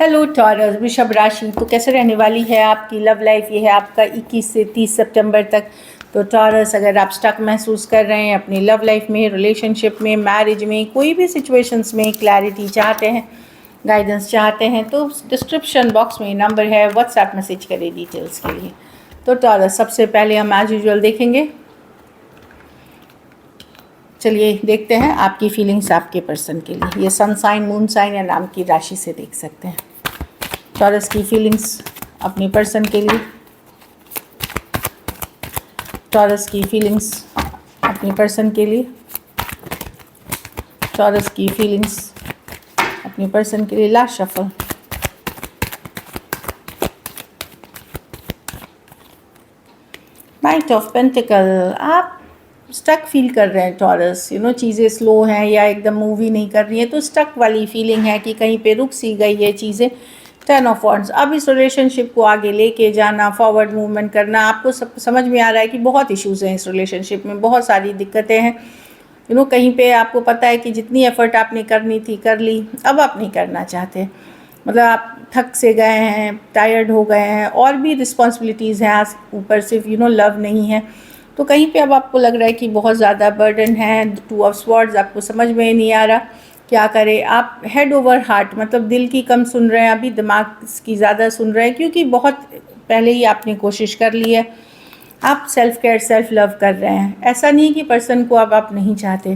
Hello taurus, वृषभ राशि तो कैसे रहने वाली है आपकी लव लाइफ। ये है आपका 21 से 30 सितंबर तक। तो टॉरस, अगर आप स्टक महसूस कर रहे हैं अपनी लव लाइफ में, रिलेशनशिप में, मैरिज में, कोई भी सिचुएशंस में क्लैरिटी चाहते हैं, गाइडेंस चाहते हैं, तो डिस्क्रिप्शन बॉक्स में नंबर है, व्हाट्सएप मैसेज करें डिटेल्स के लिए। तो टॉरस, सबसे पहले हम एज यूजुअल देखेंगे। चलिए देखते हैं आपकी फीलिंग्स आपके पर्सन के लिए। ये सन साइन, मून साइन या नाम की राशि से देख सकते हैं टॉरस की फीलिंग्स अपने पर्सन के लिए। टॉरस की फीलिंग्स अपने पर्सन के लिए। टॉरस की फीलिंग्स अपने पर्सन के लिए। Last shuffle. Night of pentacle. आप स्टक फील कर रहे हैं टॉरस, चीज़ें स्लो हैं या एकदम मूवी नहीं कर रही है, तो स्टक वाली फीलिंग है कि कहीं पे रुक सी गई है चीज़ें। 10 ऑफ वॉन्ड्स। अब इस रिलेशनशिप को आगे लेके जाना, फॉरवर्ड मूवमेंट करना, आपको समझ में आ रहा है कि बहुत इश्यूज़ हैं इस रिलेशनशिप में, बहुत सारी दिक्कतें हैं। कहीं पे आपको पता है कि जितनी एफर्ट आपने करनी थी कर ली, अब आप नहीं करना चाहते। मतलब आप थक से गए हैं, टायर्ड हो गए हैं, और भी रिस्पॉन्सिबिलिटीज़ हैं आज ऊपर, सिर्फ लव नहीं है। तो कहीं पे अब आपको लग रहा है कि बहुत ज़्यादा बर्डन है। 2 ऑफ स्वॉर्ड्स। आपको समझ में नहीं आ रहा क्या करें। आप हेड ओवर हार्ट, मतलब दिल की कम सुन रहे हैं, अभी दिमाग की ज़्यादा सुन रहे हैं, क्योंकि बहुत पहले ही आपने कोशिश कर ली है। आप सेल्फ केयर, सेल्फ लव कर रहे हैं। ऐसा नहीं कि पर्सन को अब आप नहीं चाहते,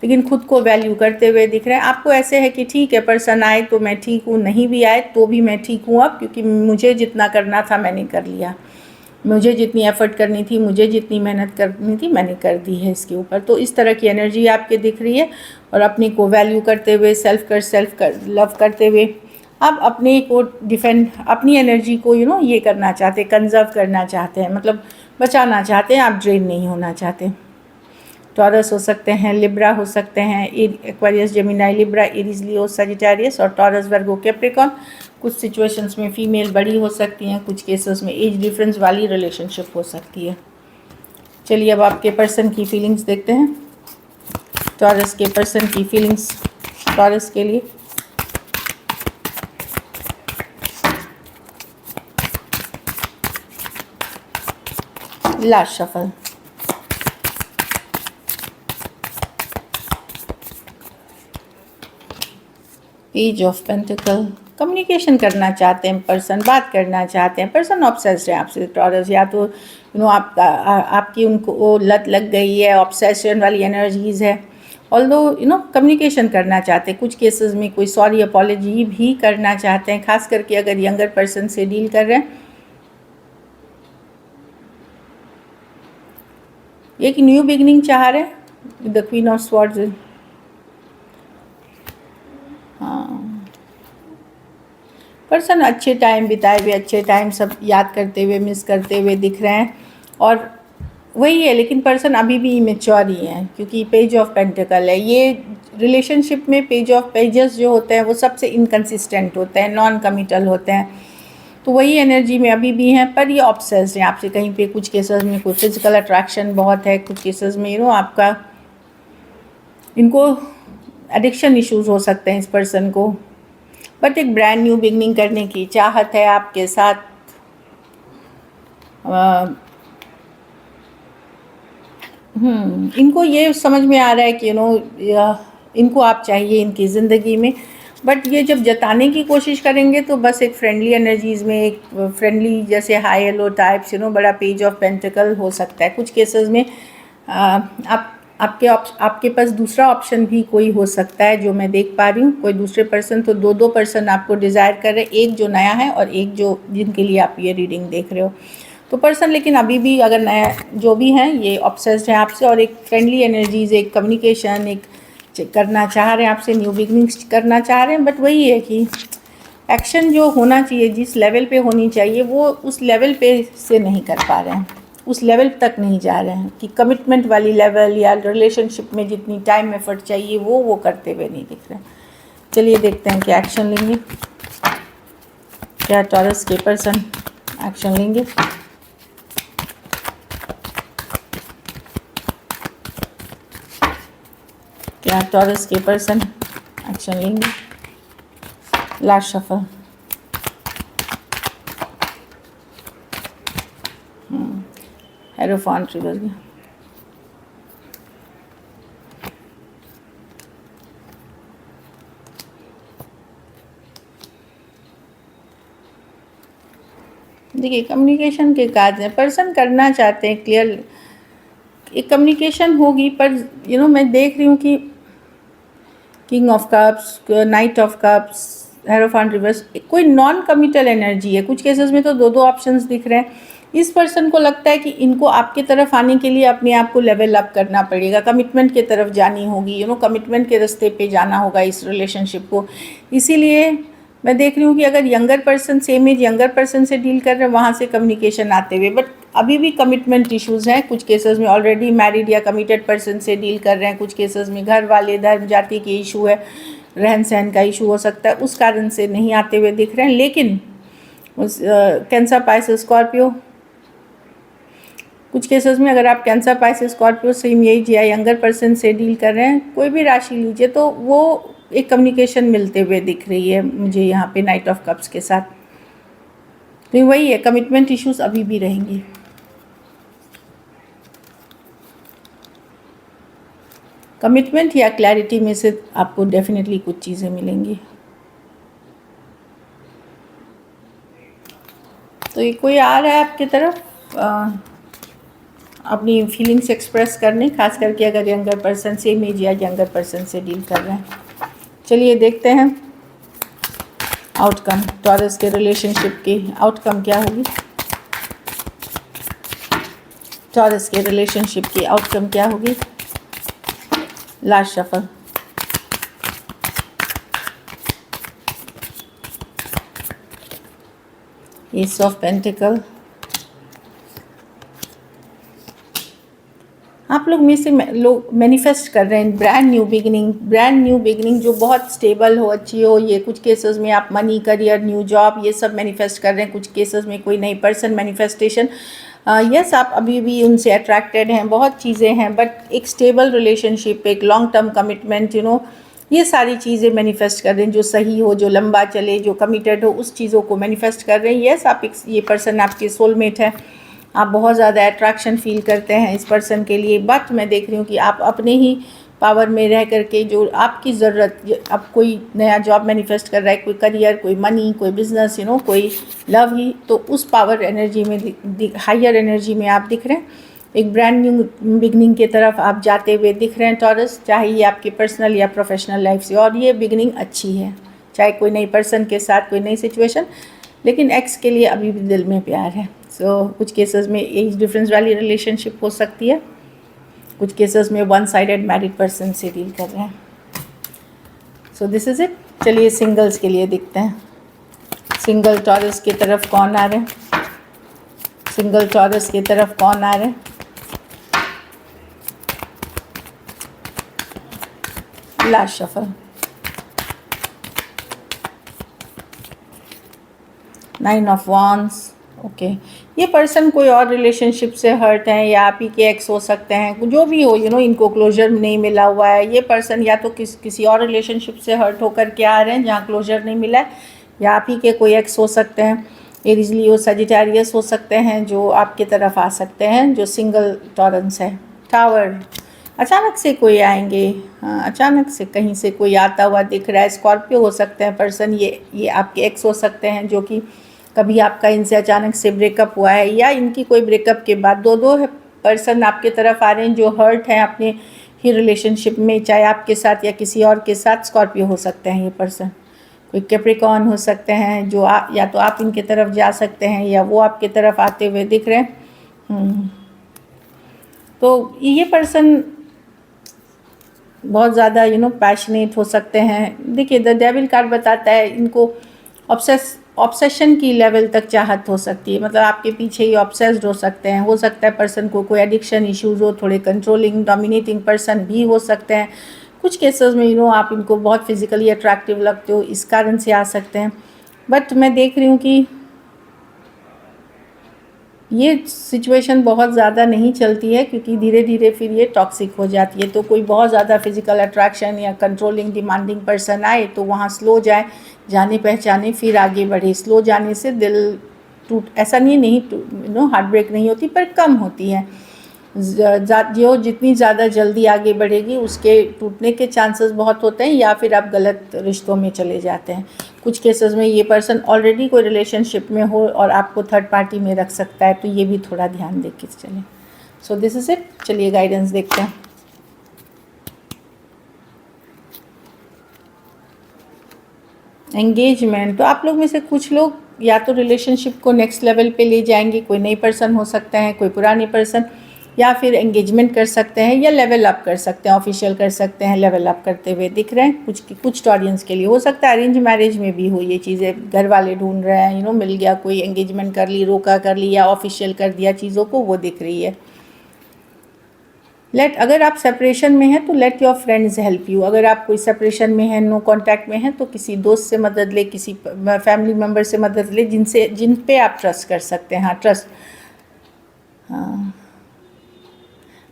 लेकिन खुद को वैल्यू करते हुए दिख रहे हैं। आपको ऐसे है कि ठीक है, पर्सन आए तो मैं ठीक हूँ, नहीं भी आए तो भी मैं ठीक हूँ अब, क्योंकि मुझे जितना करना था मैंने कर लिया। मुझे जितनी एफर्ट करनी थी, मुझे जितनी मेहनत करनी थी, मैंने कर दी है इसके ऊपर। तो इस तरह की एनर्जी आपके दिख रही है, और अपने को वैल्यू करते हुए, सेल्फ कर लव करते हुए, आप अपने को डिफेंड, अपनी एनर्जी को ये करना चाहते, कंजर्व करना चाहते हैं, मतलब बचाना चाहते हैं। आप ड्रेन नहीं होना चाहते। टॉरस हो सकते हैं, लिब्रा हो सकते हैं, एक्वेरियस, जेमिनी, लिब्रा, एरीज, लियो, सजिटेरियस, और टॉरस, वर्गो, कैप्रिकॉर्न। कुछ सिचुएशंस में फीमेल बड़ी हो सकती हैं, कुछ केसेस में एज डिफरेंस वाली रिलेशनशिप हो सकती है। चलिए अब आपके पर्सन की फीलिंग्स देखते हैं। टॉरस के पर्सन की फीलिंग्स टॉरस के लिए। Last shuffle. Page of pentacle. Communication करना चाहते हैं पर्सन, बात करना चाहते हैं पर्सन, ऑब्सेस्ड है आपसे टॉरस। या तो आपकी उनको लत लग गई है, ऑब्सेशन वाली एनर्जीज है। ऑल्दो कम्युनिकेशन करना चाहते हैं। कुछ केसेस में कोई सॉरी अपॉलॉजी भी करना चाहते हैं, खास करके अगर यंगर पर्सन से डील कर रहे हैं। एक न्यू बिगनिंग चाह रहे हैं, द क्वीन ऑफ स्वॉर्ड्स। हाँ, पर्सन अच्छे टाइम बिताए हुए, अच्छे टाइम सब याद करते हुए, मिस करते हुए दिख रहे हैं। और वही है, लेकिन पर्सन अभी भी इमेच्योर ही है, क्योंकि पेज ऑफ पेंटिकल है। ये रिलेशनशिप में पेज ऑफ पेजेस जो होते हैं वो सबसे इनकन्सिस्टेंट होते हैं, नॉन कमिटल होते हैं। तो वही एनर्जी में अभी भी हैं, पर ये ऑब्सेस्ड हैं आपसे। कहीं पे कुछ केसेस में कोई फिजिकल अट्रैक्शन बहुत है, कुछ केसेस में आपका इनको एडिक्शन इश्यूज हो सकते हैं इस पर्सन को। बट एक ब्रांड न्यू बिगनिंग करने की चाहत है आपके साथ। इनको ये समझ में आ रहा है कि इनको आप चाहिए इनकी ज़िंदगी में। बट ये जब जताने की कोशिश करेंगे तो बस एक फ्रेंडली एनर्जीज़ में, एक फ्रेंडली जैसे हाई येलो टाइप्स, बड़ा पेज ऑफ पेंटिकल हो सकता है। कुछ केसेस में आपके पास दूसरा ऑप्शन भी कोई हो सकता है, जो मैं देख पा रही हूँ। कोई दूसरे पर्सन, तो दो पर्सन आपको डिज़ायर कर रहे हैं, एक जो नया है और एक जो जिनके लिए आप ये रीडिंग देख रहे हो। तो पर्सन लेकिन अभी भी अगर नया जो भी हैं ये ऑब्सेस्ड है आपसे, और एक फ्रेंडली एनर्जीज, एक कम्युनिकेशन, एक करना चाह रहे हैं आपसे, न्यू बिगनिंग्स करना चाह रहे हैं। बट वही है कि एक्शन जो होना चाहिए, जिस लेवल पे होनी चाहिए, वो उस लेवल पे से नहीं कर पा रहे हैं, उस लेवल तक नहीं जा रहे हैं कि कमिटमेंट वाली लेवल या रिलेशनशिप में जितनी टाइम एफर्ट चाहिए वो करते हुए नहीं दिख रहे हैं। चलिए देखते हैं क्या एक्शन लेंगे, क्या टॉरस के पर्सन एक्शन लेंगे। क्या टॉरस के पर्सन एक्शन लेंगे। Last shuffle. Hierophant reverse. देखिए कम्युनिकेशन के कार्य हैं, पर्सन करना चाहते हैं क्लियर, एक कम्युनिकेशन होगी, पर मैं देख रही हूँ कि king of cups, knight of cups, hierophant reverse, कोई नॉन कमिटल एनर्जी है। कुछ केसेस में तो दो दो ऑप्शंस दिख रहे हैं। इस पर्सन को लगता है कि इनको आपके तरफ आने के लिए अपने आप को लेवल अप करना पड़ेगा, कमिटमेंट की तरफ जानी होगी, कमिटमेंट के रास्ते पे जाना होगा इस रिलेशनशिप को। इसीलिए मैं देख रही हूँ कि अगर younger person, same age younger person से डील कर रहे हैं, वहाँ से कम्युनिकेशन आते हुए, बट अभी भी कमिटमेंट इश्यूज़ हैं। कुछ केसेस में ऑलरेडी मैरिड या कमिटेड पर्सन से डील कर रहे हैं, कुछ केसेस में घर वाले, धर्म जाति के इशू है, रहन सहन का इशू हो सकता है, उस कारण से नहीं आते हुए दिख रहे हैं। लेकिन कैंसर, पाइसेस, स्कॉर्पियो, कुछ केसेस में अगर आप Cancer, Pisces, Scorpio, same age या यंगर पर्सन से डील कर रहे हैं, कोई भी राशि लीजिए, तो वो एक कम्युनिकेशन मिलते हुए दिख रही है मुझे यहाँ पे नाइट ऑफ कप्स के साथ। तो वही है, कमिटमेंट इश्यूज अभी भी रहेंगी। कमिटमेंट या क्लैरिटी में से आपको डेफिनेटली कुछ चीज़ें मिलेंगी। तो ये कोई आ रहा है आपकी तरफ अपनी फीलिंग्स एक्सप्रेस करने, खास करके अगर यंगर पर्सन, सेम एज या यंगर पर्सन से डील कर रहे हैं। चलिए देखते हैं आउटकम, टॉरस के रिलेशनशिप की आउटकम क्या होगी। टॉरस के रिलेशनशिप की आउटकम क्या होगी। Last shuffle, S of pentacle. आप लोग में से लोग मैनिफेस्ट कर रहे हैं ब्रांड न्यू बिगिनिंग जो बहुत स्टेबल हो, अच्छी हो। ये कुछ केसेस में आप मनी, करियर, न्यू जॉब, ये सब मैनिफेस्ट कर रहे हैं। कुछ केसेस में कोई नई पर्सन मैनिफेस्टेशन। यस, आप अभी भी उनसे अट्रैक्टेड हैं, बहुत चीज़ें हैं, बट एक स्टेबल रिलेशनशिप, एक लॉन्ग टर्म कमिटमेंट, ये सारी चीज़ें मैनिफेस्ट कर रहे हैं, जो सही हो, जो लंबा चले, जो कमिटेड हो, उस चीज़ों को मैनिफेस्ट कर रहे हैं। यस, ये पर्सन आपके सोलमेट है, आप बहुत ज़्यादा अट्रैक्शन फील करते हैं इस पर्सन के लिए। बट मैं देख रही हूँ कि आप अपने ही पावर में रह करके, जो आपकी ज़रूरत, अब कोई नया जॉब मैनिफेस्ट कर रहा है, कोई करियर, कोई मनी, कोई बिजनेस, कोई लव ही, तो उस पावर एनर्जी में, हायर एनर्जी में आप दिख रहे हैं। एक ब्रांड न्यू बिगनिंग की तरफ आप जाते हुए दिख रहे हैं टॉरस, चाहे ये आपकी पर्सनल या प्रोफेशनल लाइफ से। और ये बिगनिंग अच्छी है, चाहे कोई नई पर्सन के साथ कोई नई सिचुएशन, लेकिन एक्स के लिए अभी भी दिल में प्यार है। कुछ केसेस में एज डिफरेंस वाली रिलेशनशिप हो सकती है, कुछ केसेस में वन साइडेड मैरिड पर्सन से डील कर रहे हैं। This is it. चलिए सिंगल्स के लिए देखते हैं, सिंगल टॉरस की तरफ कौन आ रहे हैं, सिंगल टॉरस की तरफ कौन आ रहे हैं। Last shuffle, nine of wands. Okay, ये पर्सन कोई और रिलेशनशिप से हर्ट है, या आप ही के एक्स हो सकते हैं, जो भी हो, इनको क्लोजर नहीं मिला हुआ है। ये पर्सन या तो किसी और रिलेशनशिप से हर्ट होकर के आ रहे हैं जहाँ क्लोजर नहीं मिला है, या आप ही के कोई एक्स हो सकते हैं, एरीज, लियो, सजिटेरियस हो सकते हैं, जो आपकी तरफ आ सकते हैं, जो सिंगल टॉरस है। टावर, अचानक से कोई आएंगे, हाँ, अचानक से कहीं से कोई आता हुआ दिख रहा है। स्कॉर्पियो हो सकते हैं पर्सन, ये आपके एक्स हो सकते हैं, जो कि कभी आपका इनसे अचानक से ब्रेकअप हुआ है, या इनकी कोई ब्रेकअप के बाद दो पर्सन आपके तरफ आ रहे हैं जो हर्ट हैं अपने ही रिलेशनशिप में, चाहे आपके साथ या किसी और के साथ। स्कॉर्पियो हो सकते हैं ये पर्सन, कोई कैप्रिकॉर्न हो सकते हैं, जो या तो आप इनके तरफ जा सकते हैं या वो आपके तरफ आते हुए दिख रहे हैं। तो ये पर्सन बहुत ज़्यादा पैशनेट हो सकते हैं। देखिए, द डेविल कार्ड बताता है इनको ऑब्सेशन की लेवल तक चाहत हो सकती है, मतलब आपके पीछे ही ऑब्सेस्ड हो सकते हैं। हो सकता है पर्सन को कोई एडिक्शन इश्यूज़ हो, थोड़े कंट्रोलिंग, डोमिनेटिंग पर्सन भी हो सकते हैं। कुछ केसेस में आप इनको बहुत फिजिकली अट्रैक्टिव लगते हो, इस कारण से आ सकते हैं। बट मैं देख रही हूँ कि ये सिचुएशन बहुत ज़्यादा नहीं चलती है, क्योंकि धीरे धीरे फिर ये टॉक्सिक हो जाती है। तो कोई बहुत ज़्यादा फिजिकल अट्रैक्शन या कंट्रोलिंग, डिमांडिंग पर्सन आए तो वहाँ स्लो जाए, जाने पहचाने फिर आगे बढ़े। स्लो जाने से दिल टूट, ऐसा नहीं हार्ट ब्रेक नहीं होती, पर कम होती है। जो जितनी ज़्यादा जल्दी आगे बढ़ेगी उसके टूटने के चांसेस बहुत होते हैं, या फिर आप गलत रिश्तों में चले जाते हैं। कुछ केसेस में ये पर्सन ऑलरेडी कोई रिलेशनशिप में हो और आपको थर्ड पार्टी में रख सकता है, तो ये भी थोड़ा ध्यान दे के चलें। So this is it. चलिए गाइडेंस देखते हैं। एंगेजमेंट, तो आप लोग में से कुछ लोग या तो रिलेशनशिप को नेक्स्ट लेवल पे ले जाएंगे, कोई नई पर्सन हो सकता है, कोई पुरानी पर्सन, या फिर एंगेजमेंट कर सकते हैं, या लेवल अप कर सकते हैं, ऑफिशियल कर सकते हैं, लेवल अप करते हुए दिख रहे हैं। कुछ ऑडियंस के लिए हो सकता है अरेंज मैरिज में भी हो ये चीज़ें, घर वाले ढूंढ रहे हैं, मिल गया कोई, एंगेजमेंट कर ली, रोका कर ली, या ऑफिशियल कर दिया चीज़ों को, वो दिख रही है। अगर आप सेपरेशन में हैं तो let your friends help you. अगर आप कोई सेपरेशन में हैं, नो कांटेक्ट में हैं, तो किसी दोस्त से मदद ले, किसी फैमिली मेम्बर से मदद ले, जिन पे आप ट्रस्ट कर सकते हैं। हाँ, ट्रस्ट, हाँ,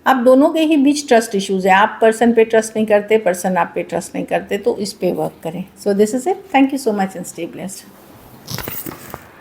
आप दोनों के ही बीच ट्रस्ट इश्यूज़ हैं। आप पर्सन पे ट्रस्ट नहीं करते, पर्सन आप पे ट्रस्ट नहीं करते, तो इस पे वर्क करें। So this is it. Thank you so much and stay blessed.